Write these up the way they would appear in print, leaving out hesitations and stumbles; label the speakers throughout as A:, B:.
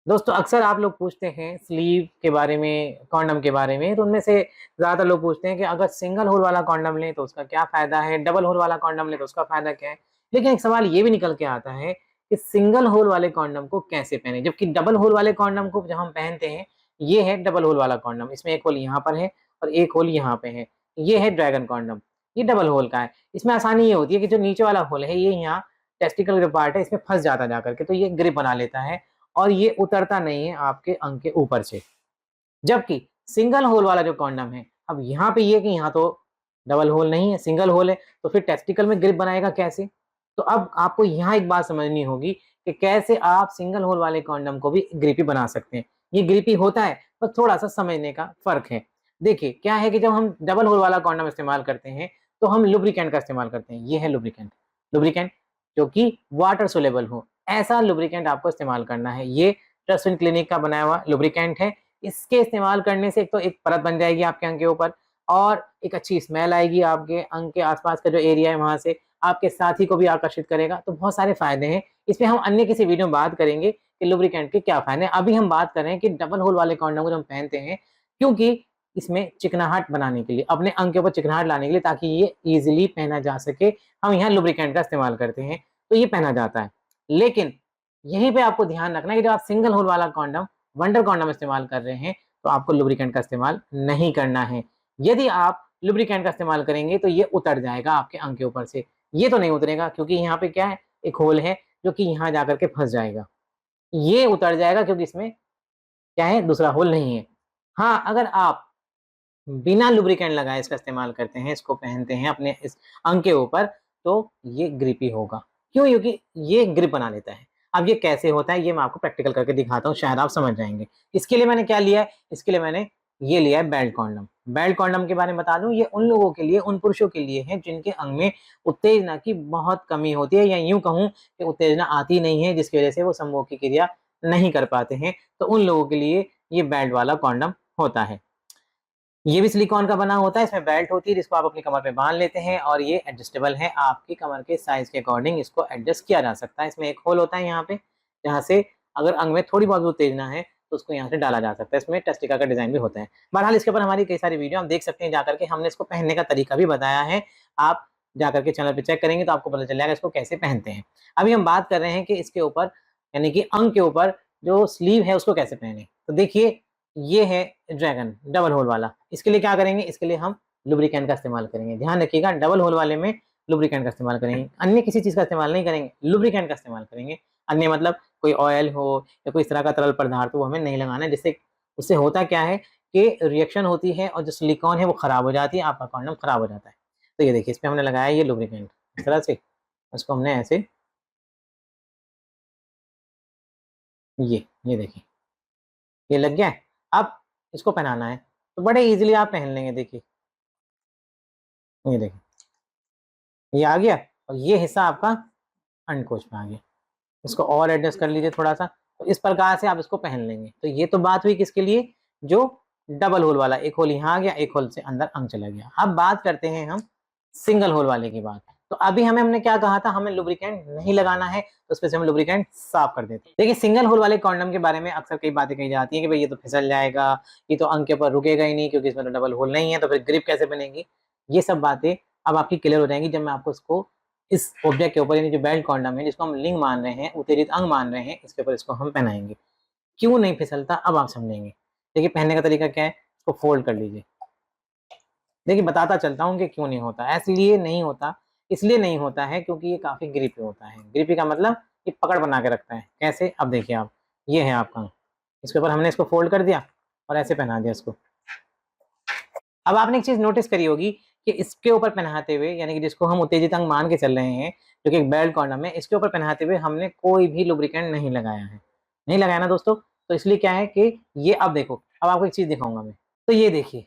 A: दोस्तों अक्सर आप लोग पूछते हैं स्लीव के बारे में, कॉन्डम के बारे में, तो उनमें से ज़्यादातर लोग पूछते हैं कि अगर सिंगल होल वाला कॉन्डम लें तो उसका क्या फ़ायदा है, डबल होल वाला कॉन्डम लें तो उसका फ़ायदा क्या है। लेकिन एक सवाल ये भी निकल के आता है कि सिंगल होल वाले कॉन्डम को कैसे पहनें, जबकि डबल होल वाले कॉन्डम को जब हम पहनते हैं, ये है डबल होल वाला कॉन्डम, इसमें एक होल यहाँ पर है और एक होल यहाँ पे है। ये है ड्रैगन कॉन्डम, ये डबल होल का है। इसमें आसानी ये होती है कि जो नीचे वाला होल है, ये यहाँ टेस्टिकल जो पार्ट है, इसमें फँस जाता है जाकर के, तो ये ग्रिप बना लेता है और ये उतरता नहीं है आपके अंग के ऊपर से। जबकि सिंगल होल वाला जो कॉन्डम है, अब यहाँ पे ये कि यहाँ तो डबल होल नहीं है, सिंगल होल है, तो फिर टेस्टिकल में ग्रिप बनाएगा कैसे? तो अब आपको यहाँ एक बात समझनी होगी कि कैसे आप सिंगल होल वाले कॉन्डम को भी ग्रिपी बना सकते हैं। ये ग्रिपी होता है, पर थोड़ा-सा समझने का फ़र्क है। देखिए, क्या है कि जब हम डबल होल वाला कॉन्डम इस्तेमाल करते हैं, तो हम लुब्रिकेंट का इस्तेमाल करते हैं। ये है लुब्रिकेंट, लुब्रिकेंट जो कि वाटर सोल्यूबल हो, ऐसा लुब्रिकेंट आपको इस्तेमाल करना है। ये ट्रस्टविन क्लिनिक का बनाया हुआ लुब्रिकेंट है। इसके इस्तेमाल करने से एक तो एक परत बन जाएगी आपके अंग के ऊपर और एक अच्छी स्मेल आएगी आपके अंग के आसपास का जो एरिया है वहाँ से, आपके साथी को भी आकर्षित करेगा। तो बहुत सारे फ़ायदे हैं। इसमें हम अन्य किसी वीडियो में बात करेंगे कि लुब्रिकेंट के क्या फ़ायदे हैं। अभी हम बात कर रहे हैं कि डबल होल वाले कॉन्डोम को जो हम पहनते हैं, क्योंकि इसमें चिकनाहट बनाने के लिए, अपने अंग के ऊपर चिकनाहट लाने के लिए, ताकि ये ईज़िली पहना जा सके, हम यहाँ लुब्रिकेंट का इस्तेमाल करते हैं, तो ये पहना जाता है। लेकिन यहीं पे आपको ध्यान रखना है कि जब आप सिंगल होल वाला कॉन्डम, वंडर कॉन्डम इस्तेमाल कर रहे हैं, तो आपको लुब्रिकेंट का इस्तेमाल नहीं करना है। यदि आप लुब्रिकेंट का इस्तेमाल करेंगे तो ये उतर जाएगा आपके अंग के ऊपर से। ये तो नहीं उतरेगा क्योंकि यहाँ पे क्या है, एक होल है जो कि यहाँ जाकर के फँस जाएगा। ये उतर जाएगा क्योंकि इसमें क्या है, दूसरा होल नहीं है। हाँ, अगर आप बिना लुब्रिकेंट लगाए इसका इस्तेमाल करते हैं, इसको पहनते हैं अपने इस अंग के ऊपर, तो ये ग्रिपी होगा। क्यों? क्योंकि ये ग्रिप बना लेता है। अब ये कैसे होता है, ये मैं आपको प्रैक्टिकल करके दिखाता हूँ, शायद आप समझ जाएँगे। इसके लिए मैंने क्या लिया है, इसके लिए मैंने ये लिया है बेल्ट कॉन्डम। बेल्ट कॉन्डम के बारे में बता दूँ, ये उन लोगों के लिए, उन पुरुषों के लिए है जिनके अंग में उत्तेजना की बहुत कमी होती है, या यूँ कहूँ कि उत्तेजना आती नहीं है, जिसकी वजह से वो संभोग की क्रिया नहीं कर पाते हैं, तो उन लोगों के लिए ये बेल्ट वाला कॉन्डम होता है। ये भी सिलिकॉन का बना होता है, इसमें बेल्ट होती है जिसको आप अपनी कमर पे बाँध लेते हैं और ये एडजस्टेबल है, आपकी कमर के साइज़ के अकॉर्डिंग इसको एडजस्ट किया जा सकता है। इसमें एक होल होता है यहाँ पे, जहाँ से अगर अंग में थोड़ी बहुत भी उत्तेजना है, तो उसको यहाँ से डाला जा सकता है। इसमें टेस्टिका का डिज़ाइन भी होता है। बहरहाल इसके ऊपर हमारी कई सारी वीडियो आप देख सकते हैं जाकर के, हमने इसको पहनने का तरीका भी बताया है। आप जाकर के चैनल पे चेक करेंगे तो आपको पता चल जाएगा इसको कैसे पहनते हैं। अभी हम बात कर रहे हैं कि इसके ऊपर, यानी कि अंग के ऊपर जो स्लीव है उसको कैसे पहने। तो देखिए, ये है ड्रैगन डबल होल वाला। इसके लिए क्या करेंगे, इसके लिए हम लुब्रिकेंट का इस्तेमाल करेंगे। ध्यान रखिएगा, डबल होल वाले में लुब्रिकेंट का इस्तेमाल करेंगे, अन्य किसी चीज़ का इस्तेमाल नहीं करेंगे, लुब्रिकेंट का इस्तेमाल करेंगे। अन्य मतलब कोई ऑयल हो या कोई इस तरह का तरल पदार्थ हो, वो हमें नहीं लगाना है, जिससे उससे होता क्या है कि रिएक्शन होती है और जो सिलिकॉन है वो खराब हो जाती है, आपका कॉन्डम खराब हो जाता है। तो ये देखिए, इस पे हमने लगाया ये लुब्रिकेंट, इस तरह से उसको हमने ऐसे, ये देखिए, ये लग गया है। अब इसको पहनाना है, तो बड़े ईज़िली आप पहन लेंगे। देखिए, ये देखिए, ये आ गया और ये हिस्सा आपका अंडकोश में आ गया। इसको और एडजस्ट कर लीजिए थोड़ा-सा, तो इस प्रकार से आप इसको पहन लेंगे। तो ये तो बात हुई किसके लिए, जो डबल होल वाला, एक होल यहाँ आ गया, एक होल से अंदर अंग चला गया। अब बात करते हैं हम सिंगल होल वाले की बात। तो अभी हमने क्या कहा था, हमें लुब्रिकेंट नहीं लगाना है, तो उसपे से हम लुब्रिकेंट साफ कर देते हैं। देखिए, सिंगल होल वाले कॉन्डम के बारे में अक्सर कई बातें कही जाती हैं कि भई ये तो फिसल जाएगा, ये तो अंग के ऊपर रुकेगा ही नहीं क्योंकि इसमें तो डबल होल नहीं है, तो फिर ग्रिप कैसे बनेगी? ये सब बातें अब आपकी क्लियर हो जाएँगी जब मैं आपको इसको इस ऑब्जेक्ट के ऊपर, यानी जो बेल्ट कॉन्डम है जिसको हम लिंग मान रहे हैं, उत्तेजित अंग मान रहे हैं, इसके ऊपर इसको हम पहनाएँगे। क्यों नहीं फिसलता, अब आप समझेंगे। देखिए, पहनने का तरीका क्या है, इसको फोल्ड कर लीजिए। देखिए, बताता चलता हूँ कि क्यों नहीं होता। इसलिए नहीं होता है क्योंकि ये काफ़ी ग्रिपी होता है। ग्रिपी का मतलब ये पकड़ बना के रखता है। कैसे? अब देखिए आप, ये है आपका अंग, इसके ऊपर हमने इसको फोल्ड कर दिया और ऐसे पहना दिया इसको। अब आपने एक चीज़ नोटिस करी होगी कि इसके ऊपर पहनाते हुए, यानी कि जिसको हम उत्तेजित अंग मान के चल रहे हैं, जो कि एक बेल्ट कॉन्डम है, इसके ऊपर पहनाते हुए हमने कोई भी लुब्रिकेंट नहीं लगाया है। नहीं लगाया ना दोस्तों? तो इसलिए क्या है कि ये, अब देखो, अब आपको एक चीज़ दिखाऊँगा मैं। तो ये देखिए,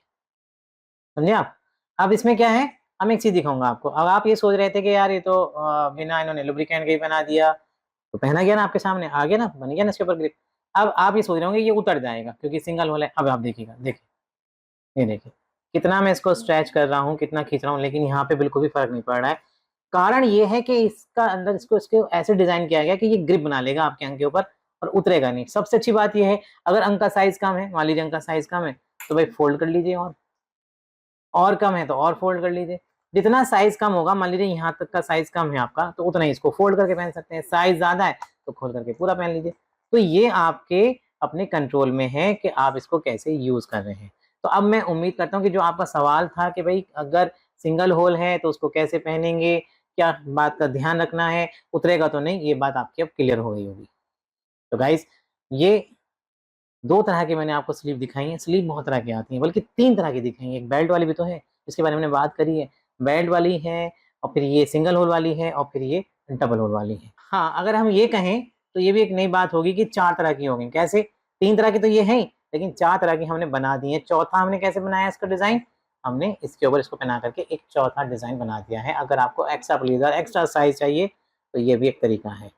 A: समझे आप? अब इसमें क्या है, अब मैं एक चीज़ दिखाऊँगा आपको। अब आप ये सोच रहे थे कि यार ये तो बिना इन्होंने लुब्रिकेंट के ही बना दिया, तो पहना गया ना आपके सामने, आ गया ना, बन गया ना इसके ऊपर ग्रिप। अब आप ये सोच रहे होंगे ये उतर जाएगा क्योंकि सिंगल होल है। अब आप देखिएगा, देखिए, ये देखिए, कितना मैं इसको स्ट्रेच कर रहा हूँ, कितना खींच रहा हूँ, लेकिन यहाँ पे बिल्कुल भी फ़र्क नहीं पड़ रहा है। कारण ये है कि इसका अंदर इसको इसको ऐसे डिज़ाइन किया गया है कि ये ग्रिप बना लेगा आपके अंग के ऊपर और उतरेगा नहीं। सबसे अच्छी बात ये है, अगर अंक का साइज कम है, मान लीजिए अंक का साइज कम है, तो भाई फोल्ड कर लीजिए, और कम है तो और फोल्ड कर लीजिए। जितना साइज कम होगा, मान लीजिए यहाँ तक का साइज कम है आपका, तो उतना ही इसको फोल्ड करके पहन सकते हैं। साइज ज्यादा है तो खोल करके पूरा पहन लीजिए। तो ये आपके अपने कंट्रोल में है कि आप इसको कैसे यूज कर रहे हैं। तो अब मैं उम्मीद करता हूँ कि जो आपका सवाल था कि भाई अगर सिंगल होल है तो उसको कैसे पहनेंगे, क्या बात का ध्यान रखना है, उतरेगा तो नहीं, ये बात आपकी अब क्लियर हो गई होगी। तो गाइस, ये 2 तरह की मैंने आपको स्लीव दिखाई है। स्लीव बहुत तरह की आती हैं, बल्कि 3 तरह की दिखाई है। एक बेल्ट वाली भी तो है, इसके बारे में हमने बात करी है। बेल्ट वाली है, और फिर ये सिंगल होल वाली है, और फिर ये डबल होल वाली है। हाँ, अगर हम ये कहें तो ये भी एक नई बात होगी कि 4 तरह की हो गई। कैसे? 3 तरह की तो ये हैं, लेकिन 4 तरह की हमने बना दी है। चौथा हमने कैसे बनाया इसका डिज़ाइन? हमने इसके ऊपर इसको पहना करके एक चौथा डिज़ाइन बना दिया है। अगर आपको एक्स्ट्रा प्लीज़र, एक्स्ट्रा साइज़ चाहिए, तो ये भी एक तरीका है।